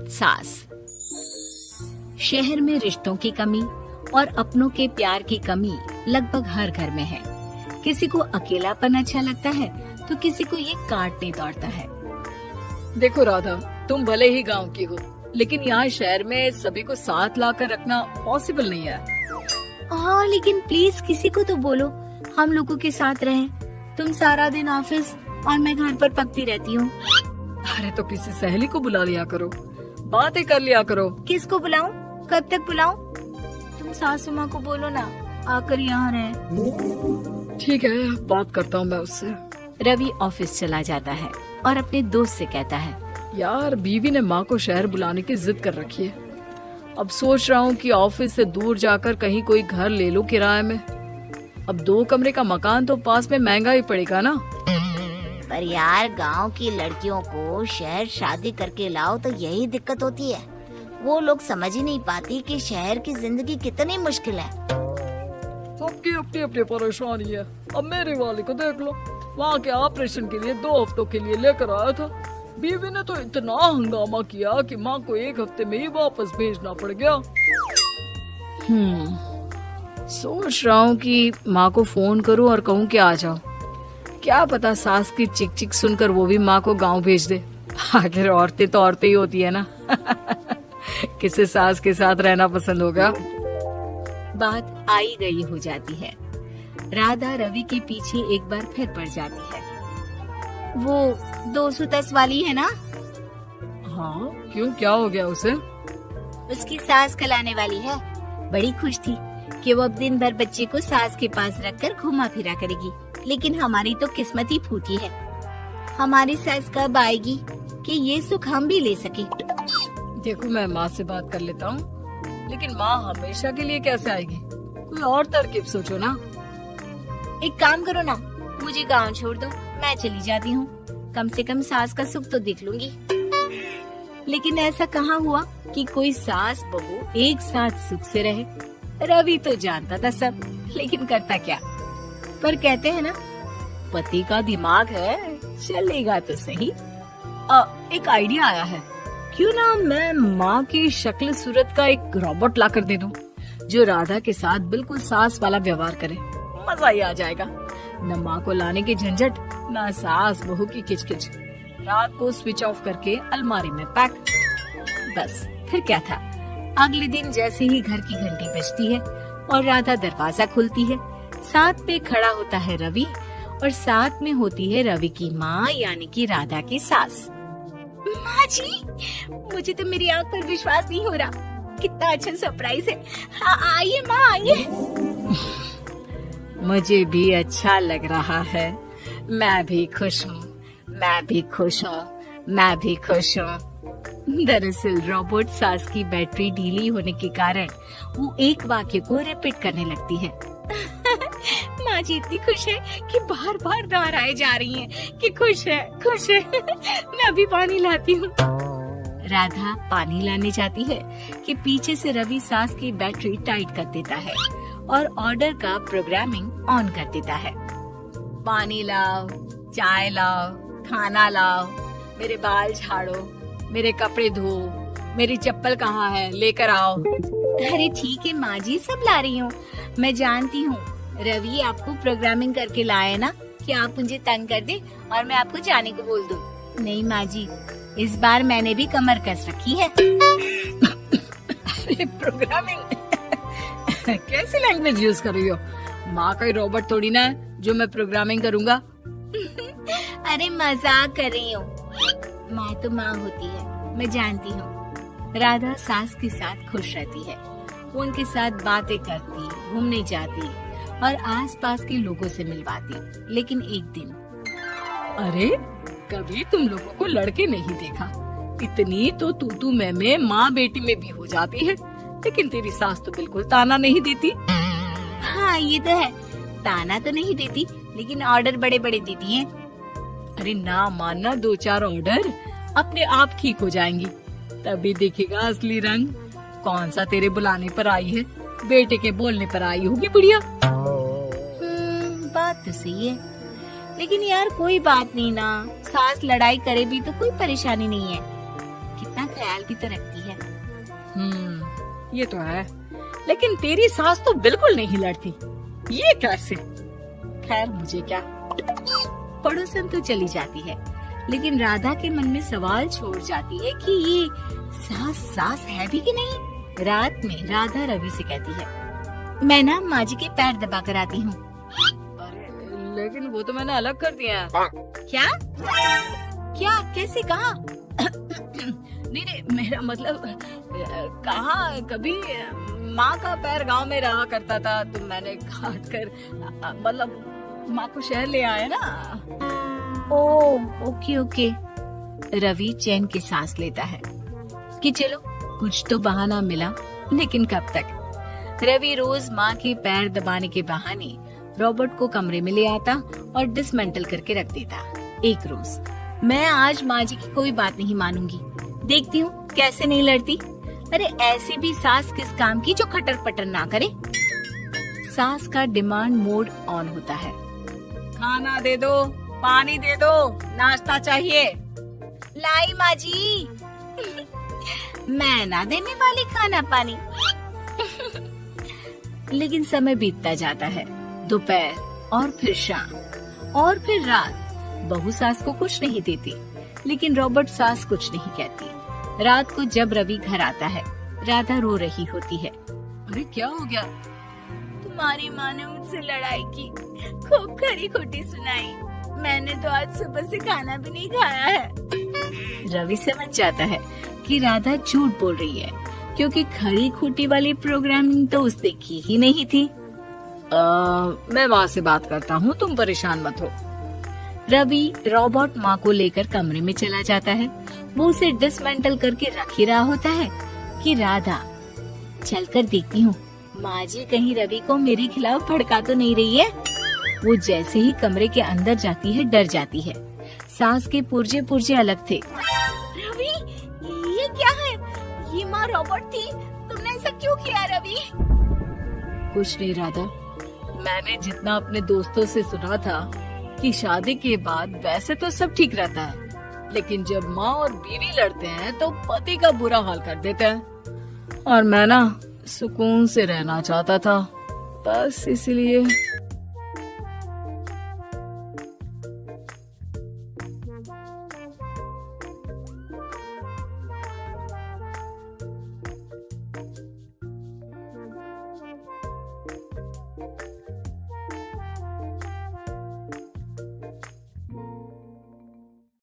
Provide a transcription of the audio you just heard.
Robot सास। शहर में रिश्तों की कमी और अपनों के प्यार की कमी लगभग हर घर में है। किसी को अकेलापन अच्छा लगता है तो किसी को ये काटने दौड़ता है। देखो राधा, तुम भले ही गांव की हो, लेकिन यहाँ शहर में सभी को साथ लाकर रखना पॉसिबल नहीं है। हाँ, लेकिन प्लीज किसी को तो बोलो हम लोगों के साथ रहें। तुम सारा दिन ऑफिस और मैं घर पर पकती रहती हूँ। अरे तो किसी सहेली को बुला लिया करो, बातें कर लिया करो। किसको बुलाऊं? कब तक बुलाऊं? तुम सासू माँ को बोलो ना आकर यहाँ रहे। ठीक है, बात करता हूँ मैं उससे। रवि ऑफिस चला जाता है और अपने दोस्त से कहता है, यार बीवी ने माँ को शहर बुलाने की जिद कर रखी है। अब सोच रहा हूँ कि ऑफिस से दूर जाकर कहीं कोई घर ले लो किराए में। अब 2 कमरे का मकान तो पास में महंगा ही पड़ेगा ना। पर यार गांव की लड़कियों को शहर शादी करके लाओ तो यही दिक्कत होती है। वो लोग समझ ही नहीं पाती कि शहर की जिंदगी कितनी मुश्किल है। सबकी अपनी अपनी परेशानी है। अब मेरे वाले को देख लो, वहाँ के ऑपरेशन के लिए 2 हफ्तों के लिए लेकर आया था। बीवी ने तो इतना हंगामा किया कि माँ को 1 हफ्ते में ही वापस भेजना पड़ गया। सोच रहा हूँ कि माँ को फोन करूँ और कहूँ कि आ जाओ। क्या पता सास की चिक चिक सुनकर वो भी माँ को गांव भेज दे। आखिर औरतें तो औरतें ही होती है ना। किसे सास के साथ रहना पसंद होगा। बात आई गई हो जाती है। राधा रवि के पीछे एक बार फिर पड़ जाती है। वो 210 वाली है ना? हाँ, क्यों, क्या हो गया उसे? उसकी सास कलाने वाली है। बड़ी खुश थी कि वो अब दिन भर बच्चे को सास के पास रखकर घुमा फिरा करेगी। लेकिन हमारी तो किस्मत ही फूटी है। हमारी सास कब आएगी कि ये सुख हम भी ले सके? देखो, मैं माँ से बात कर लेता हूँ, लेकिन माँ हमेशा के लिए कैसे आएगी? कोई और तरकीब सोचो ना। एक काम करो ना, मुझे गांव छोड़ दो, मैं चली जाती हूँ। कम से कम सास का सुख तो देख लूंगी। लेकिन ऐसा कहाँ हुआ कि कोई सास बहू एक साथ सुख से रहे। रवि तो जानता था सब, लेकिन करता क्या। पर कहते हैं ना, पति का दिमाग है, चलेगा तो सही। एक आइडिया आया है। क्यों ना मैं माँ की शक्ल सूरत का एक रोबोट लाकर दे दूं, जो राधा के साथ बिल्कुल सास वाला व्यवहार करे। मजा ही आ जाएगा। न माँ को लाने की झंझट, न सास बहू की किचकिच। रात को स्विच ऑफ करके अलमारी में पैक। बस फिर क्या था। अगले दिन जैसे ही घर की घंटी बजती है और राधा दरवाजा खुलती है, साथ में खड़ा होता है रवि और साथ में होती है रवि की माँ यानी कि राधा की सास। माँ जी, मुझे तो मेरी आँख पर विश्वास नहीं हो रहा। कितना अच्छा सरप्राइज है। हाँ, आइए माँ, आइए। मुझे भी अच्छा लग रहा है। मैं भी खुश हूँ, मैं भी खुश हूँ, मैं भी खुश हूँ। दरअसल रोबोट सास की बैटरी ढीली होने के कारण वो एक वाक्य को रिपीट करने लगती है। माँ जी इतनी खुश है कि बार बार दोहराए जा रही हैं कि खुश है, खुश है। मैं अभी पानी लाती हूँ। राधा पानी लाने जाती है कि पीछे से रवि सास की बैटरी टाइट कर देता है और ऑर्डर का प्रोग्रामिंग ऑन कर देता है। पानी लाओ, चाय लाओ, खाना लाओ, मेरे बाल झाड़ो, मेरे कपड़े धो, मेरी चप्पल कहाँ है, लेकर आओ। अरे ठीक है माँ जी, सब ला रही हूँ। मैं जानती हूँ रवि आपको प्रोग्रामिंग करके लाया ना कि आप मुझे तंग कर दे और मैं आपको जाने को बोल दूँ। नहीं माँ जी, इस बार मैंने भी कमर कस रखी है। अरे प्रोग्रामिंग कैसी लैंग्वेज यूज कर रही हो? माँ का रोबोट थोड़ी ना है जो मैं प्रोग्रामिंग करूँगा। अरे मजाक कर रही हूँ। माँ तो माँ होती है, मैं जानती हूँ। राधा सास के साथ खुश रहती है। वो उनके साथ बातें करती, घूमने जाती और आसपास के लोगों से मिलवाती। लेकिन एक दिन, अरे कभी तुम लोगों को लड़के नहीं देखा। इतनी तो तू मैं माँ बेटी में भी हो जाती है, लेकिन तेरी सास तो बिल्कुल ताना नहीं देती। हाँ ये तो है, ताना तो नहीं देती, लेकिन ऑर्डर बड़े बड़े देती है। अरे ना मानना, 2-4 ऑर्डर अपने आप ठीक हो जाएंगी, तभी देखेगा असली रंग। कौन सा तेरे बुलाने पर आई है, बेटे के बोलने पर आई होगी बुढ़िया। बात तो सही है, लेकिन यार कोई बात नहीं ना, सास लड़ाई करे भी तो कोई परेशानी नहीं है। कितना ख्याल भी तो रखती है। ये तो है, लेकिन तेरी सास तो बिल्कुल नहीं लड़ती, ये कैसे? खैर मुझे क्या। पड़ोसन तो चली जाती है, लेकिन राधा के मन में सवाल छोड़ जाती है कि ये सास है भी कि नहीं। रात में राधा रवि से कहती है, मैं ना माँ जी के पैर दबा कर आती हूँ। अरे लेकिन वो तो मैंने अलग कर दिया है। क्या क्या कैसे कहा? नहीं, मेरा मतलब कहा कभी माँ का पैर गांव में रहा करता था, तो मैंने काट कर मतलब माँ को शहर ले आया ना। Okay okay. रवि चैन की सांस लेता है कि चलो कुछ तो बहाना मिला, लेकिन कब तक। रवि रोज माँ के पैर दबाने के बहाने रॉबर्ट को कमरे में ले आता और डिसमेंटल करके रख देता। एक रोज मैं आज माँ जी की कोई बात नहीं मानूंगी, देखती हूँ कैसे नहीं लड़ती। अरे ऐसी भी सास किस काम की जो खटर पटर ना करे। सास का डिमांड मोड ऑन होता है। खाना दे दो, पानी दे दो, नाश्ता चाहिए। लाई माँ जी। मैं ना देने वाली खाना पानी। लेकिन समय बीतता जाता है, दोपहर और फिर शाम और फिर रात। बहू सास को कुछ नहीं देती, लेकिन रॉबर्ट सास कुछ नहीं कहती। रात को जब रवि घर आता है, राधा रो रही होती है। अरे क्या हो गया? तुम्हारी माँ ने मुझसे लड़ाई की, खूब खरी खोटी सुनाई। मैंने तो आज सुबह से खाना भी नहीं खाया है। रवि समझ जाता है कि राधा झूठ बोल रही है, क्योंकि खरी खोटी वाली प्रोग्रामिंग तो उसने की ही नहीं थी। मैं माँ से बात करता हूँ, तुम परेशान मत हो। रवि रॉबर्ट माँ को लेकर कमरे में चला जाता है। वो उसे डिसमेंटल करके रख ही रहा होता है कि राधा चलकर देखती हूँ माँ जी कहीं रवि को मेरे खिलाफ भड़का तो नहीं रही है। वो जैसे ही कमरे के अंदर जाती है डर जाती है। सांस के पुर्जे पुर्जे अलग थे। रवि ये क्या है? ये माँ रॉबर्ट थी, तुमने ऐसा क्यों किया रवि? कुछ नहीं राधा, मैंने जितना अपने दोस्तों से सुना था कि शादी के बाद वैसे तो सब ठीक रहता है, लेकिन जब माँ और बीवी लड़ते हैं तो पति का बुरा हाल कर देते हैं। और मैं ना सुकून से रहना चाहता था, बस इसलिए।